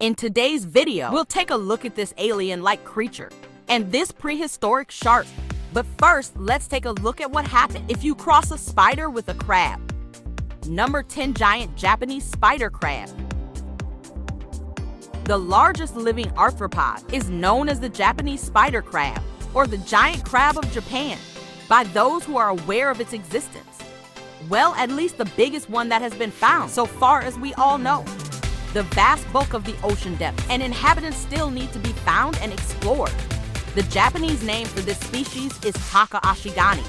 In today's video, we'll take a look at this alien-like creature and this prehistoric shark. But first, let's take a look at what happened if you cross a spider with a crab. Number 10. Giant Japanese spider crab. The largest living arthropod is known as the Japanese spider crab, or the giant crab of Japan, by those who are aware of its existence. Well, at least the biggest one that has been found so far as we all know. The vast bulk of the ocean depths and inhabitants still need to be found and explored. The Japanese name for this species is Taka ashigani,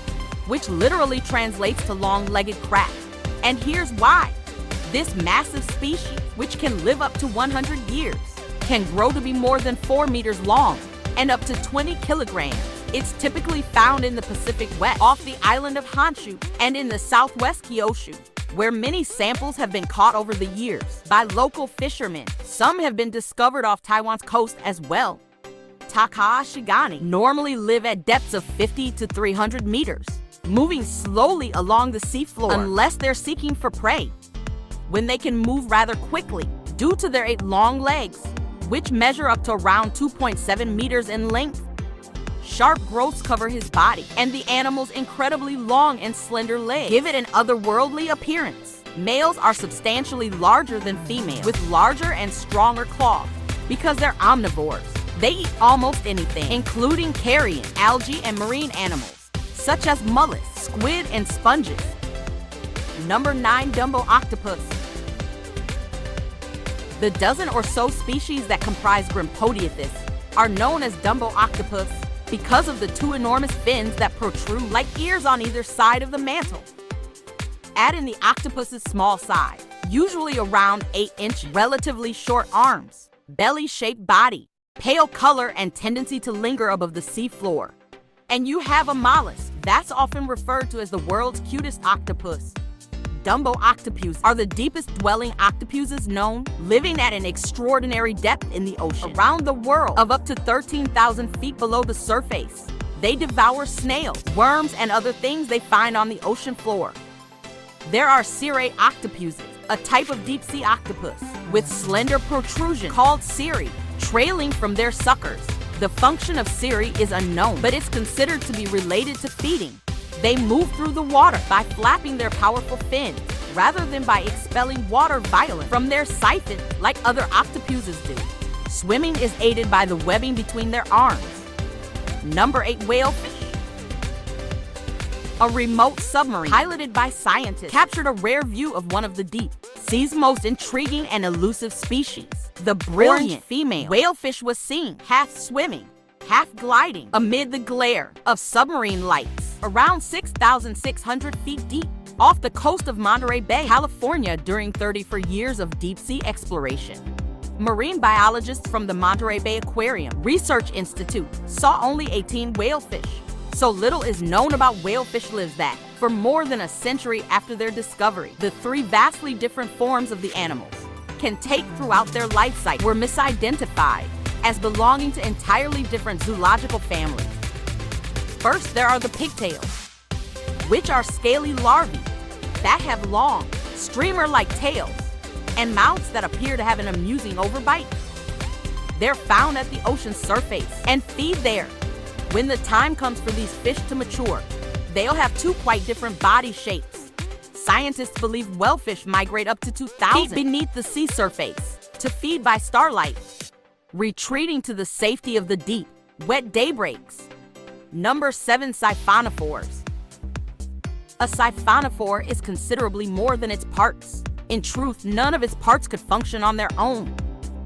which literally translates to long-legged crab. And here's why. This massive species, which can live up to 100 years, can grow to be more than 4 meters long and up to 20 kilograms. It's typically found in the Pacific West, off the island of Honshu, and in the southwest Kyushu, where many samples have been caught over the years by local fishermen. Some have been discovered off Taiwan's coast as well. Taka ashigani normally live at depths of 50 to 300 meters, moving slowly along the seafloor unless they're seeking for prey, when they can move rather quickly due to their 8 long legs, which measure up to around 2.7 meters in length. Sharp growths cover his body, and the animal's incredibly long and slender legs give it an otherworldly appearance. Males are substantially larger than females, with larger and stronger claws. Because they're omnivores, they eat almost anything, including carrion, algae, and marine animals, such as mollusks, squid, and sponges. Number 9. Dumbo octopus. The dozen or so species that comprise Grimpodiathus are known as Dumbo octopus because of the 2 enormous fins that protrude like ears on either side of the mantle. Add in the octopus's small size, usually around 8 inches, relatively short arms, belly-shaped body, pale color, and tendency to linger above the seafloor, and you have a mollusk that's often referred to as the world's cutest octopus. Dumbo octopus are the deepest dwelling octopuses known, living at an extraordinary depth in the ocean, around the world of up to 13,000 feet below the surface. They devour snails, worms, and other things they find on the ocean floor. There are cirrate octopuses, a type of deep-sea octopus, with slender protrusion called cirri, trailing from their suckers. The function of cirri is unknown, but it's considered to be related to feeding. They move through the water by flapping their powerful fins, rather than by expelling water violently from their siphon like other octopuses do. Swimming is aided by the webbing between their arms. Number 8. Whalefish. A remote submarine piloted by scientists captured a rare view of one of the deep sea's most intriguing and elusive species. The brilliant female whalefish was seen half swimming, half gliding amid the glare of submarine lights around 6,600 feet deep off the coast of Monterey Bay, California during 34 years of deep-sea exploration. Marine biologists from the Monterey Bay Aquarium Research Institute saw only 18 whalefish. So little is known about whalefish lives that, for more than a century after their discovery, the 3 vastly different forms of the animals can take throughout their life cycle were misidentified as belonging to entirely different zoological families. First, there are the pigtails, which are scaly larvae that have long, streamer-like tails and mouths that appear to have an amusing overbite. They're found at the ocean's surface and feed there. When the time comes for these fish to mature, they'll have 2 quite different body shapes. Scientists believe whalefish migrate up to 2,000 feet beneath the sea surface to feed by starlight, retreating to the safety of the deep, wet daybreaks. Number 7. Siphonophores. A siphonophore is considerably more than its parts. In truth, none of its parts could function on their own.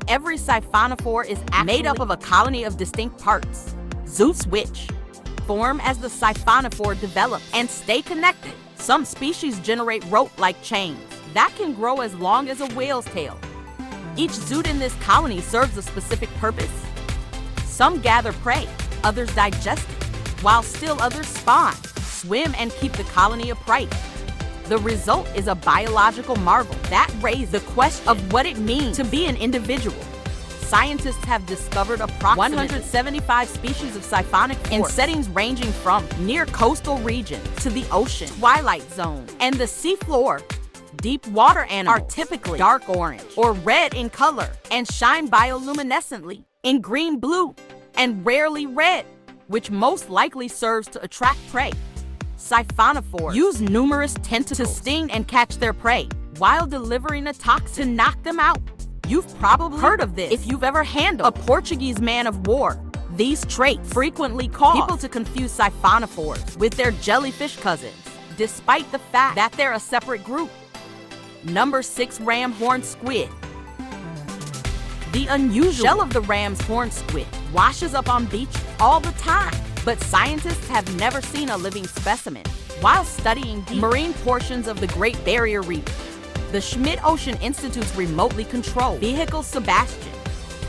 Every siphonophore is made up of a colony of distinct parts, zoots which form as the siphonophore develops and stay connected. Some species generate rope-like chains that can grow as long as a whale's tail. Each zoot in this colony serves a specific purpose. Some gather prey, others digest it, while still others spawn, swim, and keep the colony upright. The result is a biological marvel that raises the question of what it means to be an individual. Scientists have discovered approximately 175 species of siphonophores in settings ranging from near coastal regions to the ocean twilight zone and the seafloor. Deep water animals are typically dark orange or red in color and shine bioluminescently in green, blue, and rarely red, which most likely serves to attract prey. Siphonophores use numerous tentacles to sting and catch their prey while delivering a toxin to knock them out. You've probably heard of this if you've ever handled a Portuguese man of war. These traits frequently cause people to confuse siphonophores with their jellyfish cousins, despite the fact that they're a separate group. Number 6. Ram horned squid. The unusual shell of the ram's horned squid washes up on beaches all the time, but scientists have never seen a living specimen. While studying deep marine portions of the Great Barrier Reef, the Schmidt Ocean Institute's remotely controlled vehicle Sebastian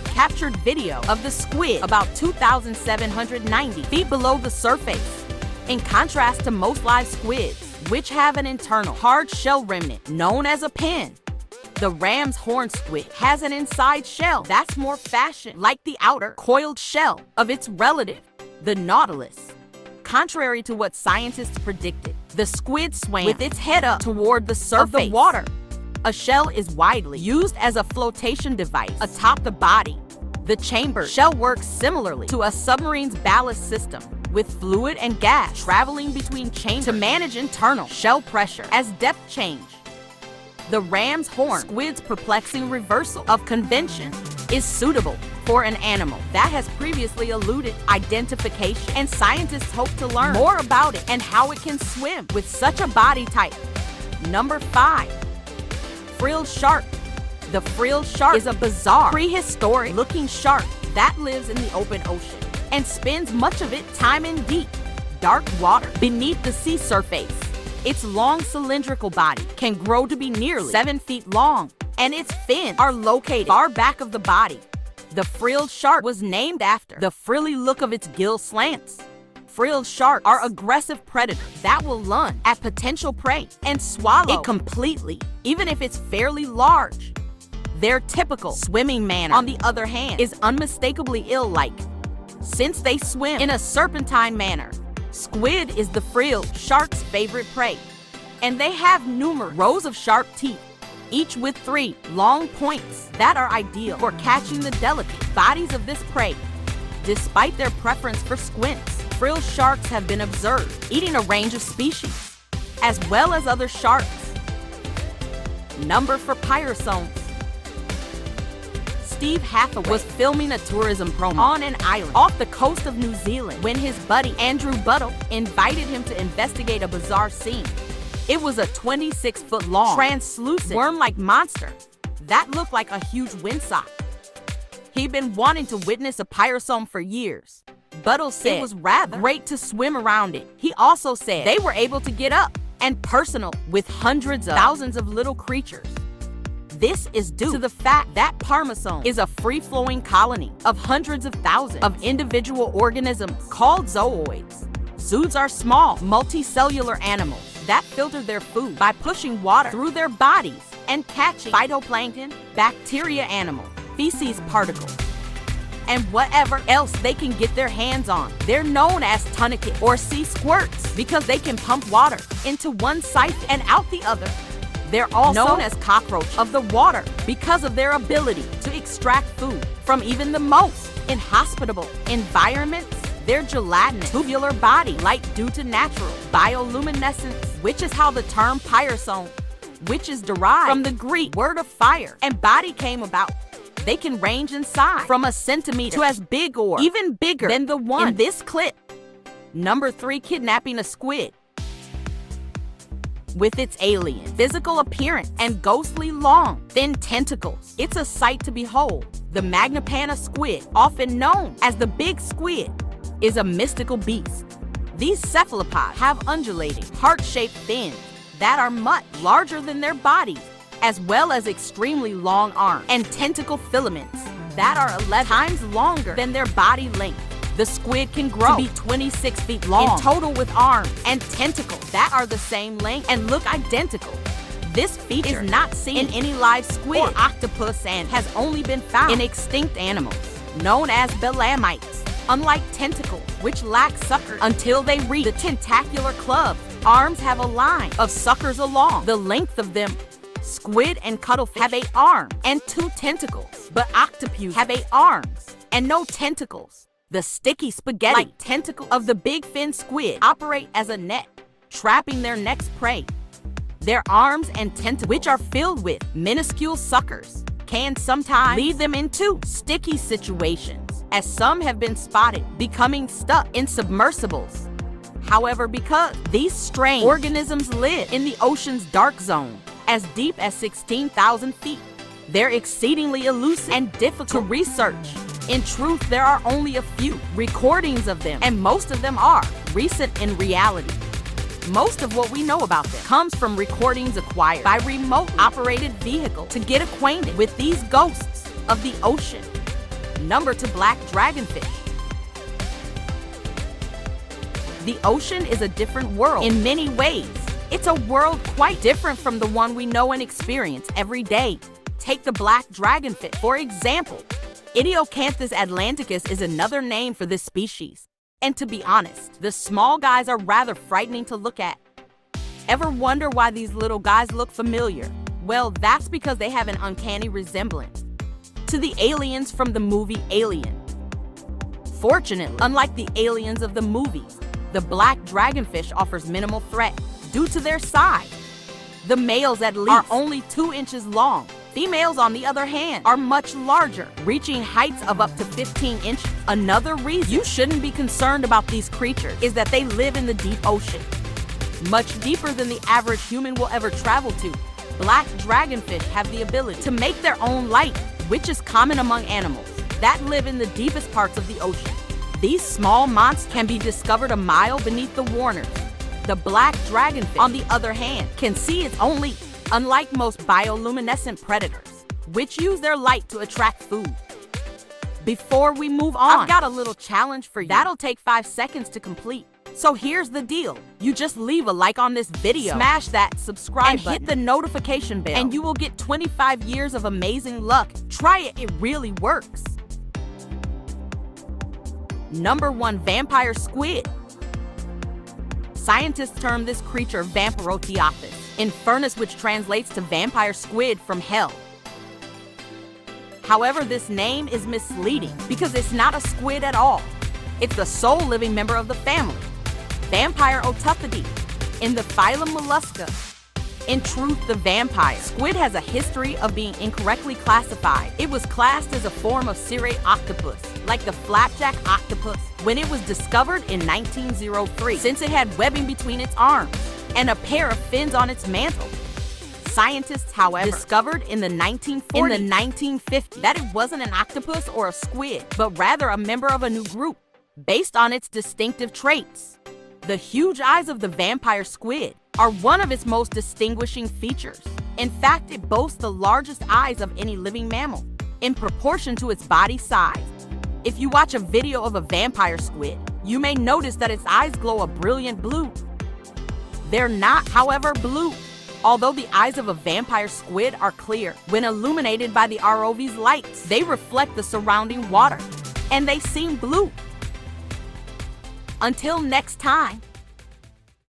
captured video of the squid about 2,790 feet below the surface. In contrast to most live squids, which have an internal hard shell remnant known as a pin, the ram's horned squid has an inside shell that's more fashioned like the outer coiled shell of its relative, the nautilus. Contrary to what scientists predicted, the squid swam with its head up toward the surface of the water. A shell is widely used as a flotation device atop the body. The chambered shell works similarly to a submarine's ballast system, with fluid and gas traveling between chambers to manage internal shell pressure as depth change. The ram's horn squid's perplexing reversal of convention is suitable for an animal that has previously eluded identification, and scientists hope to learn more about it and how it can swim with such a body type. Number 5. Frilled shark. The frilled shark is a bizarre, prehistoric-looking shark that lives in the open ocean and spends much of its time in deep, dark water beneath the sea surface. Its long cylindrical body can grow to be nearly 7 feet long, and its fins are located far back of the body. The frilled shark was named after the frilly look of its gill slants. Frilled sharks are aggressive predators that will lunge at potential prey and swallow it completely, even if it's fairly large. Their typical swimming manner, on the other hand, is unmistakably ill-like. Since they swim in a serpentine manner, squid is the frilled shark's favorite prey, and they have numerous rows of sharp teeth, each with 3 long points that are ideal for catching the delicate bodies of this prey. Despite their preference for squints, frilled sharks have been observed eating a range of species, as well as other sharks. Number for pyrosomes. Steve Hathaway was filming a tourism promo on an island off the coast of New Zealand when his buddy Andrew Buttle invited him to investigate a bizarre scene. It was a 26-foot-long, translucent, worm-like monster that looked like a huge windsock. He'd been wanting to witness a pyrosome for years. Buttle said it was rather great to swim around it. He also said they were able to get up and personal with hundreds of thousands of little creatures. This is due to the fact that Parmesome is a free-flowing colony of hundreds of thousands of individual organisms called zooids. Zooids are small, multicellular animals that filter their food by pushing water through their bodies and catching phytoplankton, bacteria animal, feces particles, and whatever else they can get their hands on. They're known as tunicate or sea squirts because they can pump water into one siphon and out the other. They're also known as cockroach of the water because of their ability to extract food from even the most inhospitable environments. Their gelatinous tubular body light due to natural bioluminescence, which is how the term pyrosome, which is derived from the Greek word of fire, and body came about. They can range in size from a centimeter to as big or even bigger than the one in this clip. Number 3, kidnapping a squid. With its alien physical appearance and ghostly long, thin tentacles, it's a sight to behold. The Magnapanna squid, often known as the big squid, is a mystical beast. These cephalopods have undulating, heart-shaped fins that are much larger than their bodies, as well as extremely long arms and tentacle filaments that are 11 times longer than their body length. The squid can grow to be 26 feet long in total, with arms and tentacles that are the same length and look identical. This feature is not seen in any live squid or octopus and has only been found in extinct animals known as belemnites. Unlike tentacles, which lack suckers until they reach the tentacular club, arms have a line of suckers along the length of them. Squid and cuttlefish have 8 arms and 2 tentacles, but octopus have 8 arms and no tentacles. The sticky spaghetti-like tentacle of the big fin squid operate as a net, trapping their next prey. Their arms and tentacles, which are filled with minuscule suckers, can sometimes lead them into sticky situations, as some have been spotted becoming stuck in submersibles. However, because these strange organisms live in the ocean's dark zone, as deep as 16,000 feet, they're exceedingly elusive and difficult to research. In truth, there are only a few recordings of them, and most of them are recent in reality. Most of what we know about them comes from recordings acquired by remote-operated vehicles to get acquainted with these ghosts of the ocean. Number 2, black dragonfish. The ocean is a different world in many ways. It's a world quite different from the one we know and experience every day. Take the black dragonfish, for example. Idiocanthus atlanticus is another name for this species. And to be honest, the small guys are rather frightening to look at. Ever wonder why these little guys look familiar? Well, that's because they have an uncanny resemblance to the aliens from the movie Alien. Fortunately, unlike the aliens of the movies, the black dragonfish offers minimal threat due to their size. The males at least are only 2 inches long. Females, on the other hand, are much larger, reaching heights of up to 15 inches. Another reason you shouldn't be concerned about these creatures is that they live in the deep ocean, much deeper than the average human will ever travel to. Black dragonfish have the ability to make their own light, which is common among animals that live in the deepest parts of the ocean. These small monsters can be discovered a mile beneath the warners. The black dragonfish, on the other hand, can see its own light, unlike most bioluminescent predators, which use their light to attract food. Before we move on, I've got a little challenge for you. That'll take 5 seconds to complete. So here's the deal. You just leave a like on this video, smash that subscribe button, hit the notification bell, and you will get 25 years of amazing luck. Try it, it really works. Number 1, vampire squid. Scientists term this creature Vampirotheophis infernus, which translates to vampire squid from hell. However, this name is misleading because it's not a squid at all. It's the sole living member of the family, Vampirotuphidae, in the phylum Mollusca. In truth, the vampire squid has a history of being incorrectly classified. It was classed as a form of cirrate octopus, like the flapjack octopus, when it was discovered in 1903, since it had webbing between its arms and a pair of fins on its mantle. Scientists, however, discovered in the 1950s that it wasn't an octopus or a squid, but rather a member of a new group, based on its distinctive traits. The huge eyes of the vampire squid are one of its most distinguishing features. In fact, it boasts the largest eyes of any living mammal, in proportion to its body size. If you watch a video of a vampire squid, you may notice that its eyes glow a brilliant blue. They're not, however, blue. Although the eyes of a vampire squid are clear, when illuminated by the ROV's lights, they reflect the surrounding water, and they seem blue. Until next time.